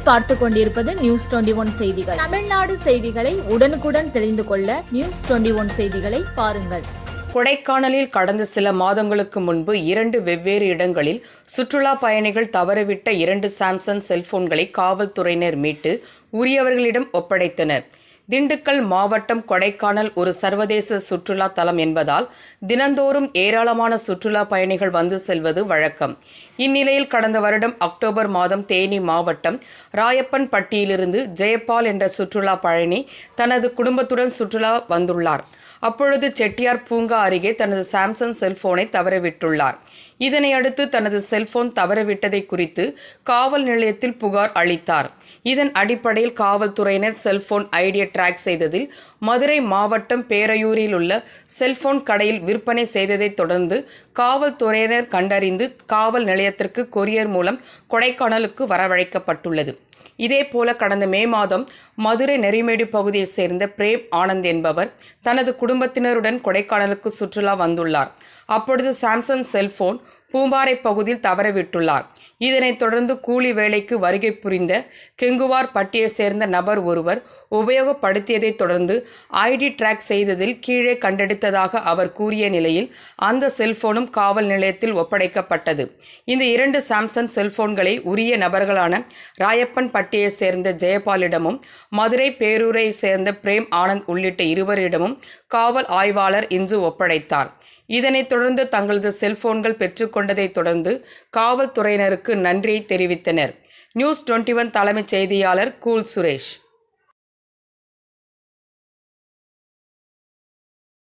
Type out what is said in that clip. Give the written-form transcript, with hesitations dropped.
நீங்கள் பார்த்து கொண்டிருப்பது நியூஸ் 21 செய்திகள். தமிழ்நாடு செய்திகளை உடனுக்குடன் தெரிந்து கொள்ள நியூஸ் 21 செய்திகளை பாருங்கள். கொடைக்கானலில் கடந்த சில மாதங்களுக்கு முன்பு 2 வெவ்வேறு இடங்களில் சுற்றுலா பயணிகள் தவறவிட்ட 2 சாம்சங் செல்போன்களை காவல்துறையினர் மீட்டு உரியவர்களிடம் ஒப்படைத்தனர். திண்டுக்கல் மாவட்டம் கொடைக்கானல் ஒரு சர்வதேச சுற்றுலா தலம் என்பதால் தினந்தோறும் ஏராளமான சுற்றுலா பயணிகள் வந்து செல்வது வழக்கம். இந்நிலையில் கடந்த வருடம் அக்டோபர் மாதம் தேனி மாவட்டம் ராயப்பன்பட்டியிலிருந்து ஜெயபால் என்ற சுற்றுலா பயணி தனது குடும்பத்துடன் சுற்றுலா வந்துள்ளார். அப்பொழுது செட்டியார் பூங்கா அருகே தனது சாம்சங் செல்போனை தவறவிட்டுள்ளார். இதனை அடுத்து தனது செல்போன் தவறவிட்டதை குறித்து காவல் நிலையத்தில் புகார் அளித்தார். இதன் அடிப்படையில் காவல்துறையினர் செல்போன் ஐடியை டிராக் செய்ததில் மதுரை மாவட்டம் பேரையூரில் உள்ள செல்போன் கடையில் விற்பனை செய்ததை தொடர்ந்து காவல்துறையினர் கண்டறிந்து காவல் நிலையத்திற்கு கொரியர் மூலம் கொடைக்கானலுக்கு வரவழைக்கப்பட்டுள்ளது. இதேபோல கடந்த மே மாதம் மதுரை நெறிமேடு பகுதியைச் சேர்ந்த பிரேம் ஆனந்த் என்பவர் தனது குடும்பத்தினருடன் கொடைக்கானலுக்கு சுற்றுலா வந்துள்ளார். அப்பொழுது சாம்சங் செல்போன் பூம்பாறை பகுதியில் தவறவிட்டுள்ளார். இதனைத் தொடர்ந்து கூலி வேலைக்கு வருகை புரிந்த கெங்குவார் பட்டியை சேர்ந்த நபர் ஒருவர் உபயோகப்படுத்தியதைத் தொடர்ந்து ஐடி டிராக் செய்ததில் கீழே கண்டெடுத்ததாக அவர் கூறிய நிலையில் அந்த செல்போனும் காவல் நிலையத்தில் ஒப்படைக்கப்பட்டது. இந்த 2 சாம்சங் செல்போன்களை உரிய நபர்களான ராயப்பன்பட்டியை சேர்ந்த ஜெயபாலிடமும் மதுரை பேரூரை சேர்ந்த பிரேம் ஆனந்த் உள்ளிட்ட இருவரிடமும் காவல் ஆய்வாளர் இன்று ஒப்படைத்தார். இதனைத் தொடர்ந்து தங்களது செல்போன்கள் பெற்றுக்கொண்டதைத் தொடர்ந்து காவல்துறையினருக்கு நன்றியை தெரிவித்தனர். நியூஸ் 21 தலைமைச் செய்தியாளர் கூல் சுரேஷ்.